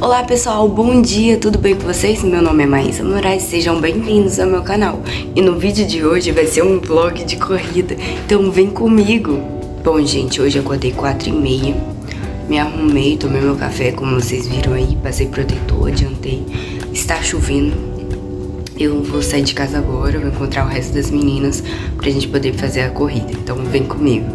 Olá pessoal, bom dia, tudo bem com vocês? Meu nome é Maísa Moraes, sejam bem-vindos ao meu canal. E no vídeo de hoje vai ser um vlog de corrida, então vem comigo. Bom gente, hoje eu acordei 4h30, me arrumei, tomei meu café como vocês viram aí, passei protetor, adiantei, está chovendo. Eu vou sair de casa agora, vou encontrar o resto das meninas pra gente poder fazer a corrida, então vem comigo.